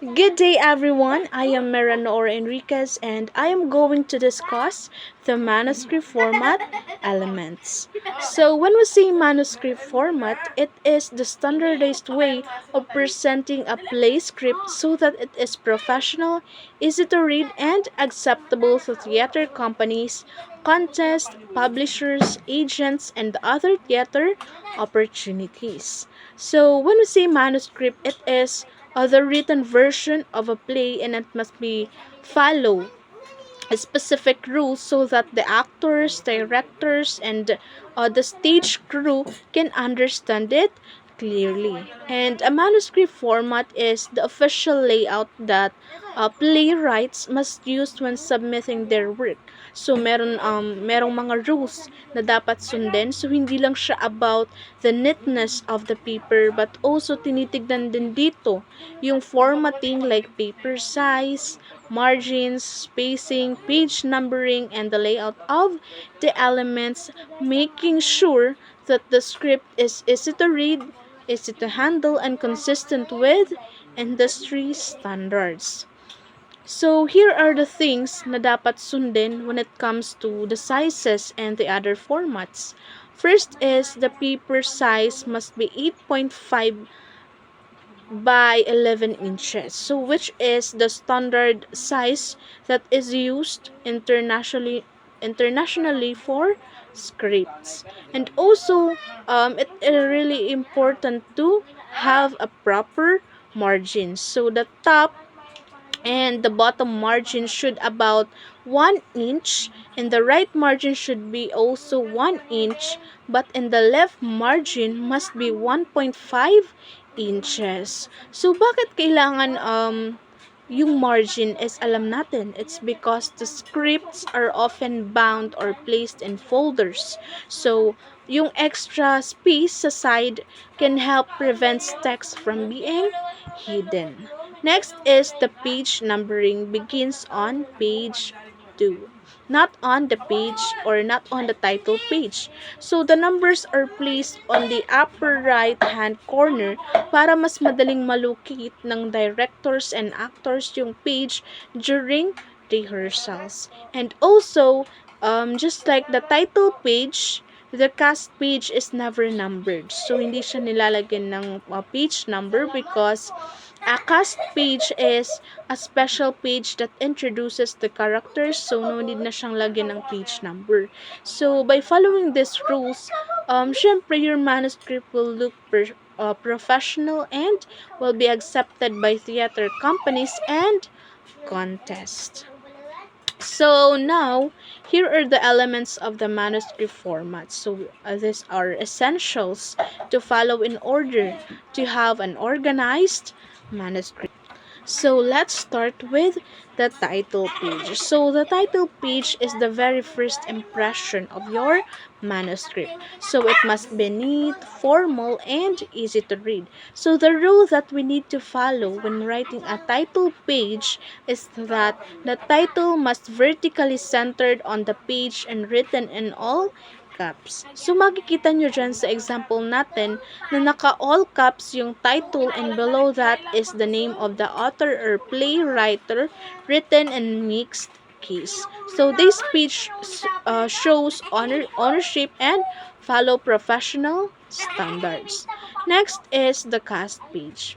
Good day, everyone. I am Meranor Enriquez, and I am going to discuss the manuscript format elements. So, when we say manuscript format, it is the standardized way of presenting a play script so that it is professional, easy to read, and acceptable to theater companies, contests, publishers, agents, and other theater opportunities. So, when we say manuscript, it is the written version of a play, and it must be follow specific rules so that the actors, directors, and the stage crew can understand it clearly. And a manuscript format is the official layout that playwrights must use when submitting their work. So merong mga rules na dapat sundin. So hindi lang siya about the neatness of the paper, but also tinitignan din dito yung formatting like paper size, margins, spacing, page numbering, and the layout of the elements, making sure that the script is easy to read, easy to handle, and consistent with industry standards. So here are the things na dapat sundin when it comes to the sizes and the other formats. First is the paper size must be 8.5 by 11 inches, so which is the standard size that is used internationally for scripts. And also it is really important to have a proper margin, so the top and the bottom margin should about 1 inch, and the right margin should be also 1 inch, but in the left margin must be 1.5 inches. So bakit kailangan yung margin is alam natin? It's because the scripts are often bound or placed in folders. So yung extra space sa side can help prevent text from being hidden. Next is the page numbering begins on page 2, not on the page or not on the title page. So the numbers are placed on the upper right hand corner para mas madaling malocate ng directors and actors yung page during rehearsals. And also, just like the title page, the cast page is never numbered. So, hindi siya nilalagyan ng page number because a cast page is a special page that introduces the characters, so no need na siyang lagyan ng page number. So, by following these rules, syempre your manuscript will look professional and will be accepted by theater companies and contests. So now, here are the elements of the manuscript format. So these are essentials to follow in order to have an organized manuscript. So let's start with the title page. So the title page is the very first impression of your manuscript. So it must be neat, formal, and easy to read. So the rule that we need to follow when writing a title page is that the title must vertically centered on the page and written in all caps. So, makikita nyo dyan sa example natin na naka-all caps yung title, and below that is the name of the author or playwriter written in mixed case. So, this page shows ownership and follow professional standards. Next is the cast page.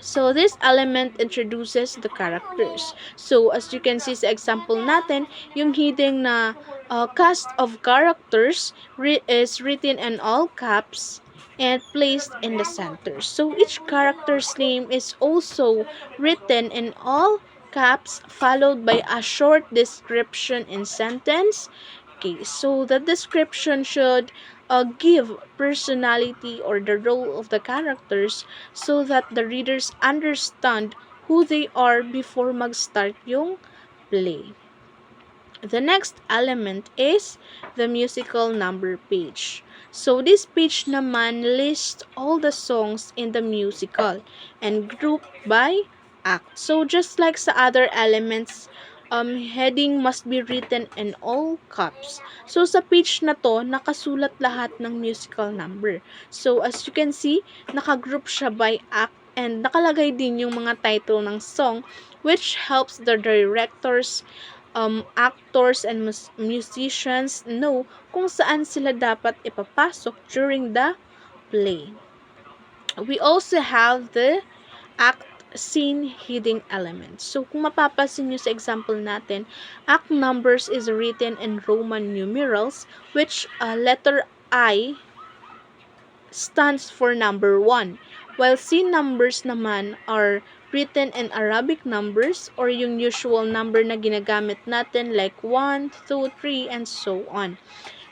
So, this element introduces the characters. So, as you can see sa example natin, yung hidden na cast of characters is written in all caps and placed in the center. So, each character's name is also written in all caps followed by a short description in sentence. Okay, so the description should give personality or the role of the characters so that the readers understand who they are before mag-start yung play. The next element is the musical number page. So this page naman lists all the songs in the musical and grouped by act. So just like sa other elements, heading must be written in all caps. So sa page na to, nakasulat lahat ng musical number. So as you can see, nakagroup siya by act and nakalagay din yung mga title ng song, which helps the directors, actors, and musicians know kung saan sila dapat ipapasok during the play. We also have the act scene hidden elements. So, kung mapapansin nyo sa example natin, act numbers is written in Roman numerals, which letter I stands for number 1, while scene numbers naman are written in Arabic numbers or yung usual number na ginagamit natin like 1, 2, 3, and so on.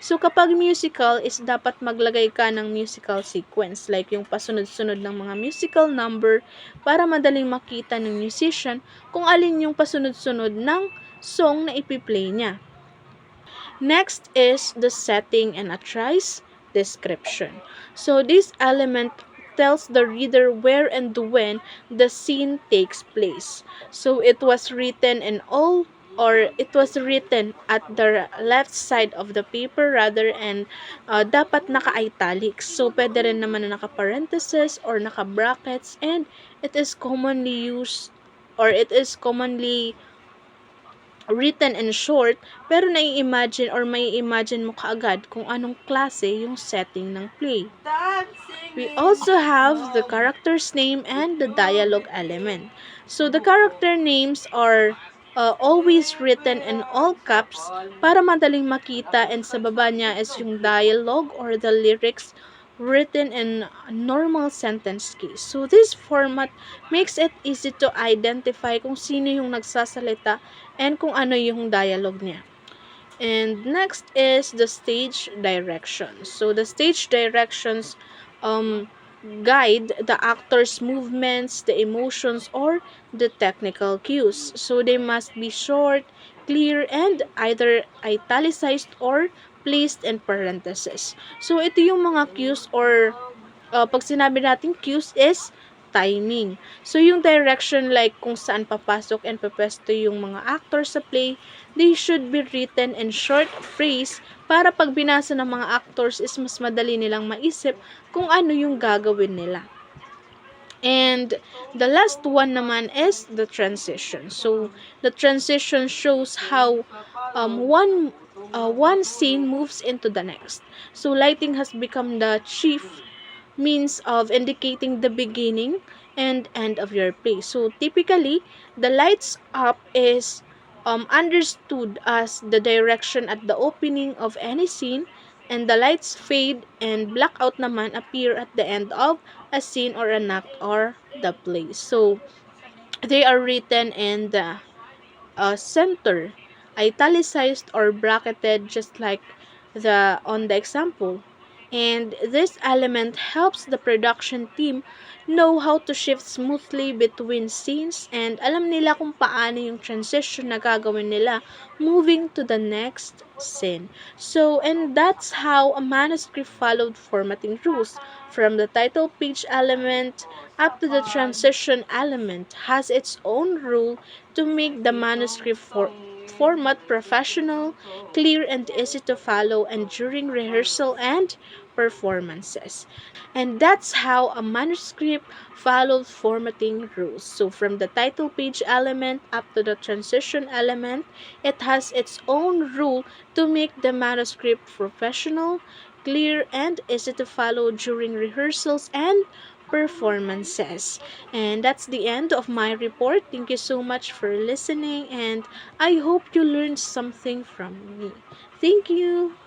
So, kapag musical is dapat maglagay ka ng musical sequence, like yung pasunod-sunod ng mga musical number para madaling makita ng musician kung alin yung pasunod-sunod ng song na ipiplay niya. Next is the setting and authorized description. So, this element tells the reader where and when the scene takes place. So, it was written in all, or it was written at the left side of the paper rather, and dapat naka-italics. So, pwede rin naman na naka-parentheses or naka-brackets, and it is commonly used, or it is commonly written in short, pero nai-imagine or may imagine mo kaagad kung anong klase yung setting ng play. We also have the character's name and the dialogue element. So, the character names are always written in all caps para madaling makita, and sa baba niya is yung dialogue or the lyrics written in normal sentence case. So, this format makes it easy to identify kung sino yung nagsasalita and kung ano yung dialogue niya. And next is the stage directions. So, the stage directions guide the actor's movements, the emotions, or the technical cues. So, they must be short, clear, and either italicized or placed in parentheses. So, ito yung mga cues, or pag sinabi natin cues is timing. So, yung direction, like kung saan papasok and papesto yung mga actors sa play, they should be written in short phrase para pag binasa ng mga actors is mas madali nilang maisip kung ano yung gagawin nila. And the last one naman is the transition. So, the transition shows how one scene moves into the next. So, lighting has become the chief means of indicating the beginning and end of your play. So, typically, the lights up is understood as the direction at the opening of any scene, and the lights fade and blackout naman appear at the end of a scene or an act or the play. So, they are written in the center, italicized or bracketed, just like on the example. And this element helps the production team know how to shift smoothly between scenes, and alam nila kung paano yung transition na gagawin nila moving to the next scene. So, and that's how a manuscript followed formatting rules. From the title page element up to the transition element has its own rule to make the manuscript format professional, clear, and easy to follow, and during rehearsal and performances. And that's how a manuscript followed formatting rules. So, from the title page element up to the transition element, it has its own rule to make the manuscript professional, clear, and easy to follow during rehearsals and performances. And that's the end of my report. Thank you so much for listening, and I hope you learned something from me. Thank you.